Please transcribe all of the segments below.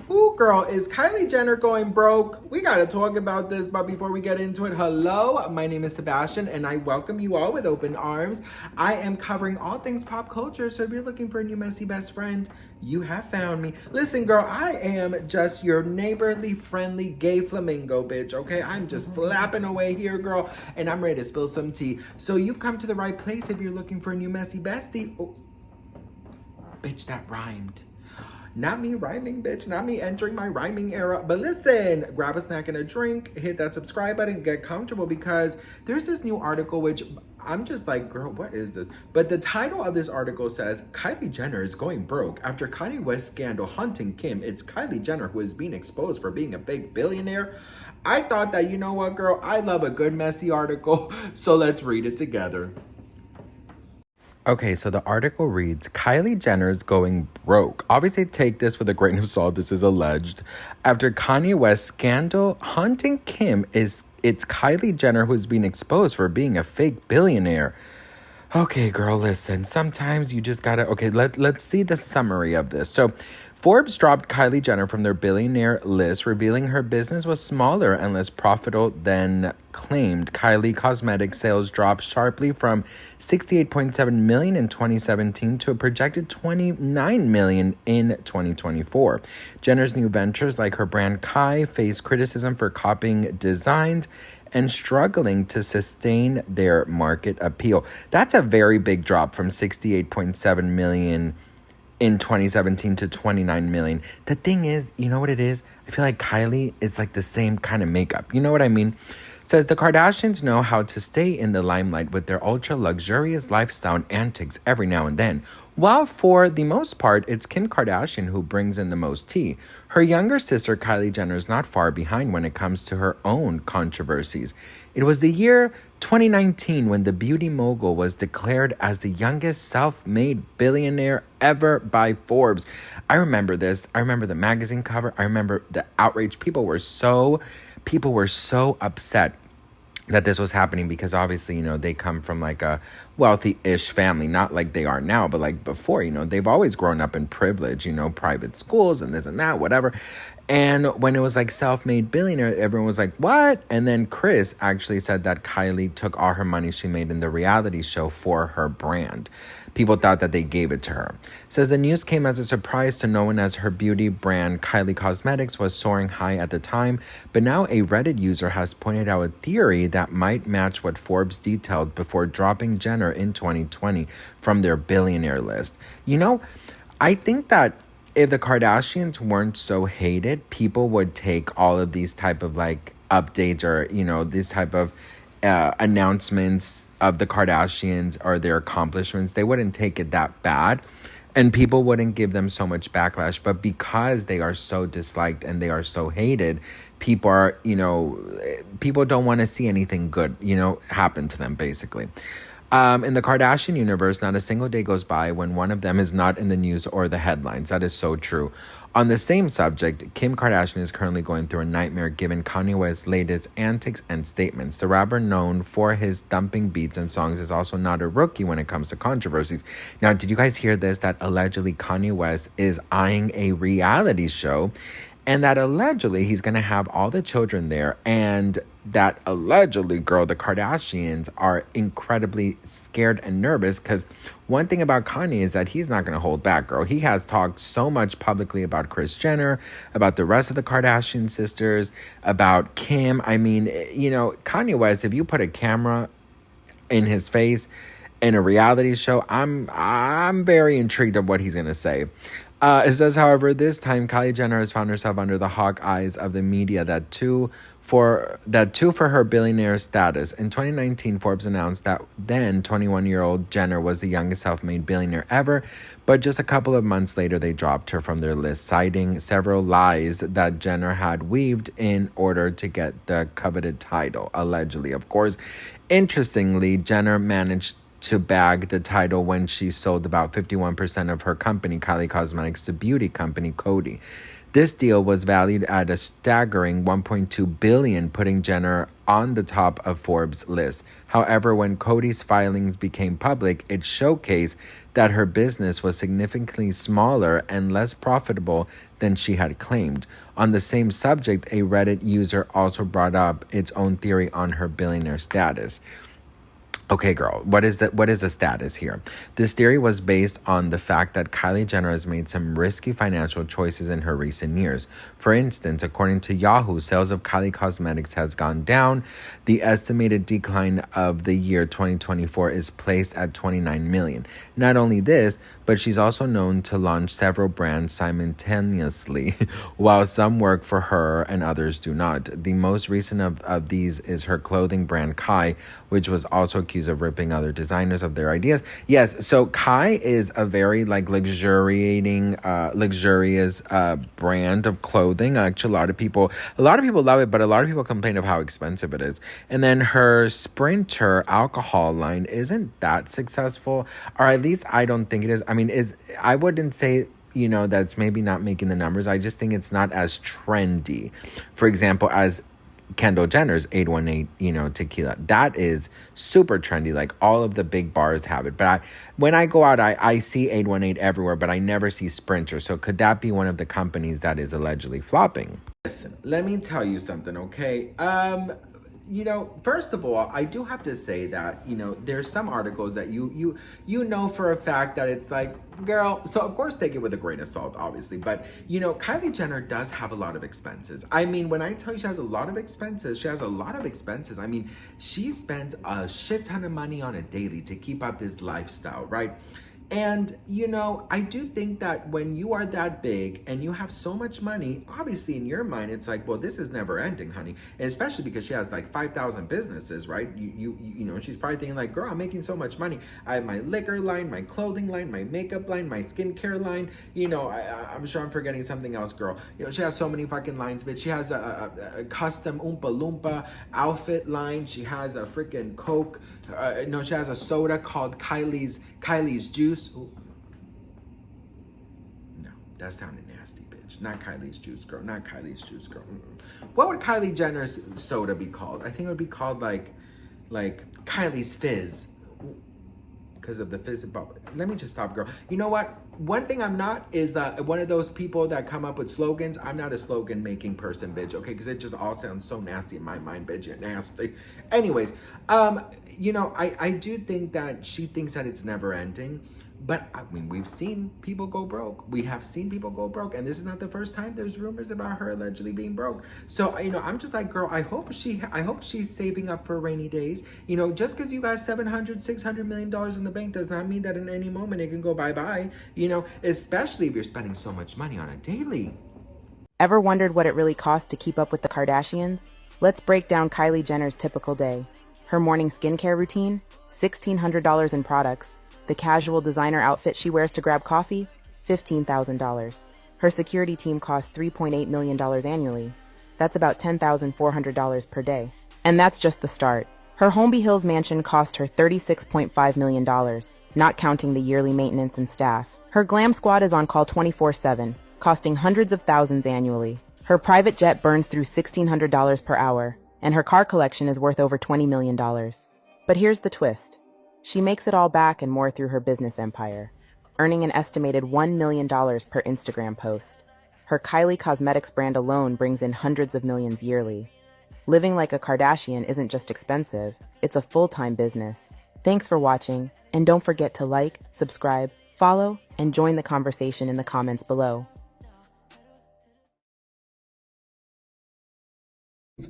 Ooh, girl, is Kylie Jenner going broke? We gotta talk about this, but before we get into it, hello, my name is Sebastian, and I welcome you all with open arms. I am covering all things pop culture, so if you're looking for a new messy best friend, you have found me. Listen, girl, I am just your neighborly, friendly, gay flamingo, bitch, okay? I'm just flapping away here, girl, and I'm ready to spill some tea. So you've come to the right place if you're looking for a new messy bestie. Oh, bitch, that rhymed. Not me rhyming, bitch. Not me entering my rhyming era. But listen, grab a snack and a drink, hit that subscribe button, get comfortable because there's this new article which I'm just like, girl, what is this? But the title of this article says, Kylie Jenner is going broke after Kanye West scandal hunting Kim. It's Kylie Jenner who is being exposed for being a fake billionaire. I thought that, you know what, girl? I love a good messy article. So let's read it together. Okay, so the article reads, Kylie Jenner's going broke. Obviously, take this with a grain of salt. This is alleged. After Kanye West scandal hunting Kim, it's Kylie Jenner who's being exposed for being a fake billionaire. Okay, girl, listen. Sometimes you just gotta. Okay, let's see the summary of this. So, Forbes dropped Kylie Jenner from their billionaire list, revealing her business was smaller and less profitable than claimed. Kylie Cosmetics sales dropped sharply from 68.7 million in 2017 to a projected 29 million in 2024. Jenner's new ventures, like her brand Kai, face criticism for copying designs and struggling to sustain their market appeal. That's a very big drop from 68.7 million in 2017 to 29 million. The thing is, you know what it is? I feel like Kylie is like the same kind of makeup. You know what I mean? Says the Kardashians know how to stay in the limelight with their ultra luxurious lifestyle and antics every now and then. While for the most part, it's Kim Kardashian who brings in the most tea. Her younger sister, Kylie Jenner, is not far behind when it comes to her own controversies. It was the year 2019 when the beauty mogul was declared as the youngest self-made billionaire ever by Forbes. I remember this. I remember the magazine cover. I remember the outrage. People were so upset that this was happening because obviously, you know, they come from like a wealthy-ish family, not like they are now, but like before, you know, they've always grown up in privilege, you know, private schools and this and that, whatever. And when it was like self-made billionaire, everyone was like, what? And then Chris actually said that Kylie took all her money she made in the reality show for her brand. People thought that they gave it to her. Says the news came as a surprise to no one as her beauty brand Kylie Cosmetics was soaring high at the time, but now a Reddit user has pointed out a theory that might match what Forbes detailed before dropping Jenner in 2020 from their billionaire list. You know, I think that if the Kardashians weren't so hated, people would take all of these type of like updates or, you know, this type of announcements of the Kardashians or their accomplishments. They wouldn't take it that bad and people wouldn't give them so much backlash. But because they are so disliked and they are so hated, people are, you know, people don't want to see anything good, you know, happen to them basically. In the Kardashian universe, not a single day goes by when one of them is not in the news or the headlines. That is so true. On the same subject, Kim Kardashian is currently going through a nightmare given Kanye West's latest antics and statements. The rapper, known for his thumping beats and songs, is also not a rookie when it comes to controversies. Now, did you guys hear this? That allegedly Kanye West is eyeing a reality show and that allegedly he's going to have all the children there, and that allegedly, girl, the Kardashians are incredibly scared and nervous because one thing about Kanye is that he's not going to hold back, girl. He has talked so much publicly about Kris Jenner, about the rest of the Kardashian sisters, about Kim. I mean, you know, Kanye West, if you put a camera in his face in a reality show, I'm very intrigued of what he's going to say. It says, however, this time Kylie Jenner has found herself under the hawk eyes of the media that too for her billionaire status. In 2019, Forbes announced that then 21-year-old Jenner was the youngest self-made billionaire ever, but just a couple of months later, they dropped her from their list, citing several lies that Jenner had weaved in order to get the coveted title, allegedly. Of course, interestingly, Jenner managed to bag the title when she sold about 51% of her company, Kylie Cosmetics, to beauty company Coty. This deal was valued at a staggering $1.2 billion, putting Jenner on the top of Forbes' list. However, when Coty's filings became public, it showcased that her business was significantly smaller and less profitable than she had claimed. On the same subject, a Reddit user also brought up its own theory on her billionaire status. Okay, girl, what is the status here? This theory was based on the fact that Kylie Jenner has made some risky financial choices in her recent years. For instance, according to Yahoo, sales of Kylie Cosmetics has gone down. The estimated decline of the year 2024 is placed at 29 million. Not only this, but she's also known to launch several brands simultaneously, while some work for her and others do not. The most recent of these is her clothing brand Kai, which was also accused of ripping other designers of their ideas. Yes, so Kai is a very luxurious brand of clothing. Actually, a lot of people love it, but a lot of people complain of how expensive it is. And then her Sprinter alcohol line isn't that successful, or at least I don't think it is. I mean, I wouldn't say, that's maybe not making the numbers. I just think it's not as trendy. For example, as Kendall Jenner's 818, tequila. That is super trendy. Like all of the big bars have it. But when I go out, I see 818 everywhere, but I never see Sprinter. So could that be one of the companies that is allegedly flopping? Listen, let me tell you something, okay? First of all, I do have to say that, there's some articles that you know for a fact that it's like, girl, so of course take it with a grain of salt, obviously. But, Kylie Jenner does have a lot of expenses. I mean, when I tell you she has a lot of expenses, I mean, she spends a shit ton of money on a daily to keep up this lifestyle, right? And, I do think that when you are that big and you have so much money, obviously in your mind, it's like, well, this is never ending, honey. And especially because she has like 5,000 businesses, right? She's probably thinking like, girl, I'm making so much money. I have my liquor line, my clothing line, my makeup line, my skincare line. I'm sure I'm forgetting something else, girl. She has so many fucking lines, bitch. She has a custom Oompa Loompa outfit line. She has a freaking Coke. She has a soda called Kylie's Juice. Ooh. No, that sounded nasty, bitch. Not Kylie's Juice, girl. Not Kylie's Juice, girl. What would Kylie Jenner's soda be called? I think it would be called like Kylie's Fizz. Because of the fizz. Let me just stop, girl. You know what? One thing I'm not is one of those people that come up with slogans. I'm not a slogan making person, bitch, okay? Because it just all sounds so nasty in my mind, bitch. You're nasty. Anyways, I do think that she thinks that it's never ending. But I mean, we've seen people go broke. We have seen people go broke. And this is not the first time there's rumors about her allegedly being broke. So, I'm just like, girl, I hope she's saving up for rainy days. Just because you got $600 million in the bank does not mean that in any moment it can go bye-bye, especially if you're spending so much money on a daily. Ever wondered what it really costs to keep up with the Kardashians? Let's break down Kylie Jenner's typical day. Her morning skincare routine, $1,600 in products. The casual designer outfit she wears to grab coffee, $15,000. Her security team costs $3.8 million annually. That's about $10,400 per day. And that's just the start. Her Holmby Hills mansion cost her $36.5 million, not counting the yearly maintenance and staff. Her glam squad is on call 24/7, costing hundreds of thousands annually. Her private jet burns through $1,600 per hour, and her car collection is worth over $20 million. But here's the twist. She makes it all back and more through her business empire, earning an estimated $1 million per Instagram post. Her Kylie Cosmetics brand alone brings in hundreds of millions yearly. Living like a Kardashian isn't just expensive, it's a full-time business. Thanks for watching, and don't forget to like, subscribe, follow, and join the conversation in the comments below.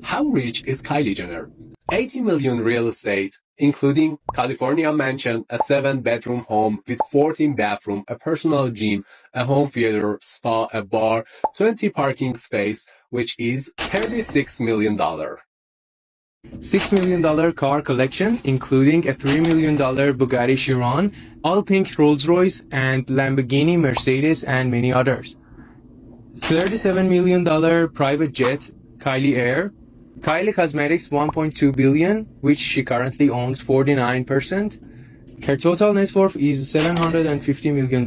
How rich is Kylie Jenner? 80 million real estate, including California mansion, a 7-bedroom home with 14 bathrooms, a personal gym, a home theater, spa, a bar, 20 parking space, which is $36 million. $6 million car collection, including a $3 million Bugatti Chiron, all pink Rolls-Royce, and Lamborghini, Mercedes, and many others. $37 million private jet, Kylie Air. Kylie Cosmetics $1.2 billion, which she currently owns 49%. Her total net worth is $750 million.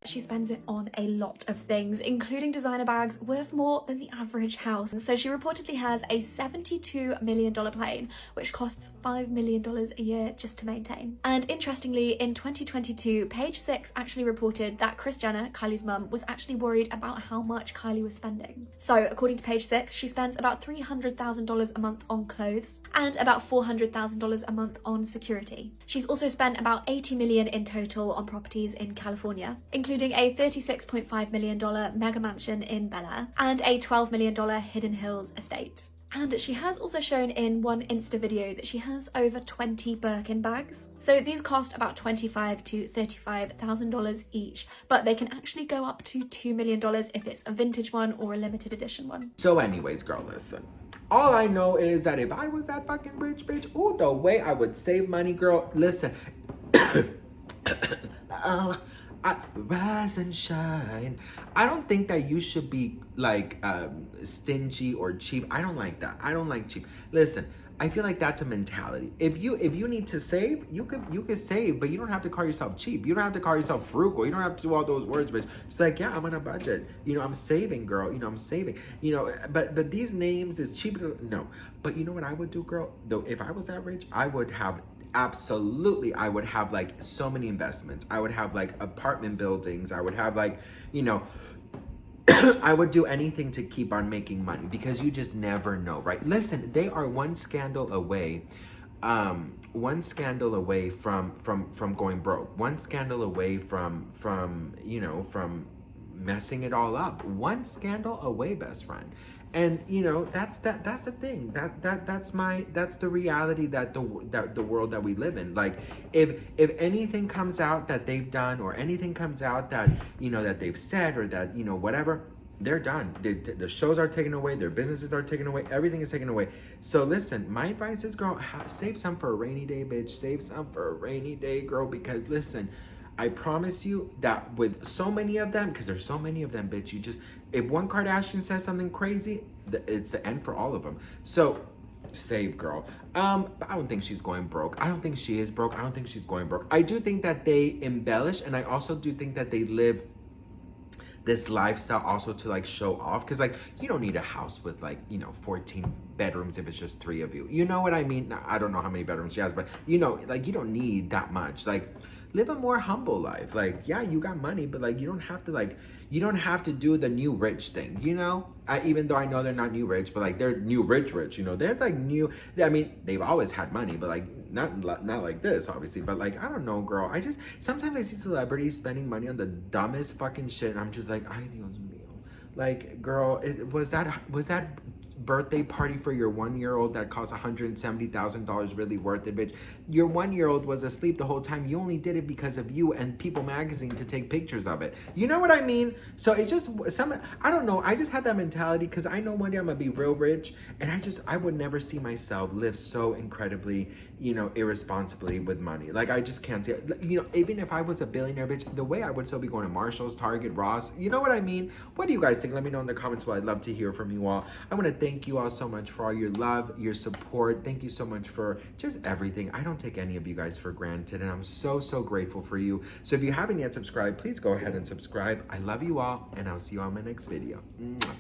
She spends it on a lot of things, including designer bags worth more than the average house. So she reportedly has a $72 million plane, which costs $5 million a year just to maintain. And interestingly, in 2022, Page Six actually reported that Kris Jenner, Kylie's mum, was actually worried about how much Kylie was spending. So according to Page Six, she spends about $300,000 a month on clothes and about $400,000 a month on security. She's also spent about $80 million in total on properties in California, including a $36.5 million mega mansion in Bel Air and a $12 million Hidden Hills estate. And she has also shown in one Insta video that she has over 20 Birkin bags. So these cost about $25,000 to $35,000 each, but they can actually go up to $2 million if it's a vintage one or a limited edition one. So anyways, girl, listen. All I know is that if I was that fucking rich bitch, ooh, the way I would save money, girl, listen. I rise and shine. I don't think that you should be like stingy or cheap. I don't like that. I don't like cheap. Listen, I feel like that's a mentality. If you need to save, you could save, but you don't have to call yourself cheap. You don't have to call yourself frugal. You don't have to do all those words, bitch. It's like, yeah, I'm on a budget. You know, I'm saving, girl. You know, I'm saving. You know, but these names is cheap. No, but you know what I would do, girl? Though, if I was that rich, I would have. Absolutely, I would have like so many investments. I would have like apartment buildings. I would have like, you know, I would do anything to keep on making money because you just never know, right? Listen, they are one scandal away from going broke. One scandal away from you know, from messing it all up. One scandal away, best friend. And you know, that's the thing. That's the reality that the world that we live in. Like if anything comes out that they've done or anything comes out that, you know, that they've said or that, you know, whatever, they're done. The shows are taken away, their businesses are taken away, everything is taken away. So listen, my advice is, girl, save some for a rainy day, bitch. Save some for a rainy day, girl, because listen, I promise you that with so many of them, because there's so many of them, bitch, you just, if one Kardashian says something crazy, it's the end for all of them. So save, girl. But I don't think she's going broke. I don't think she is broke. I don't think she's going broke. I do think that they embellish, and I also do think that they live this lifestyle also to like show off, because like you don't need a house with like, you know, 14 bedrooms if it's just 3 of you. You know what I mean? I don't know how many bedrooms she has, but you know, like you don't need that much. Like live a more humble life. Like, yeah, you got money, but like you don't have to do the new rich thing, you know? Even though I know they're not new rich, but like they're new rich, you know? They're like new, I mean, they've always had money, but like not like this, obviously. But like, I don't know, girl. Sometimes I see celebrities spending money on the dumbest fucking shit, and I'm just like, ay, Dios mío. Like, girl, was that birthday party for your 1-year-old that cost $170,000 really worth it, bitch? Your 1-year-old was asleep the whole time. You only did it because of you and People magazine to take pictures of it. You know what I mean? So it's just I don't know. I just had that mentality because I know one day I'm gonna be real rich, and I would never see myself live so incredibly, you know, irresponsibly with money. Like I just can't see it. You know, even if I was a billionaire, bitch, the way I would still be going to Marshall's, Target, Ross. You know what I mean? What do you guys think? Let me know in the comments below. I'd love to hear from you all. I want to thank you all so much for all your love, your support. Thank you so much for just everything. I don't take any of you guys for granted, and I'm so grateful for you. So if you haven't yet subscribed, please go ahead and subscribe. I love you all, and I'll see you on my next video. Mwah.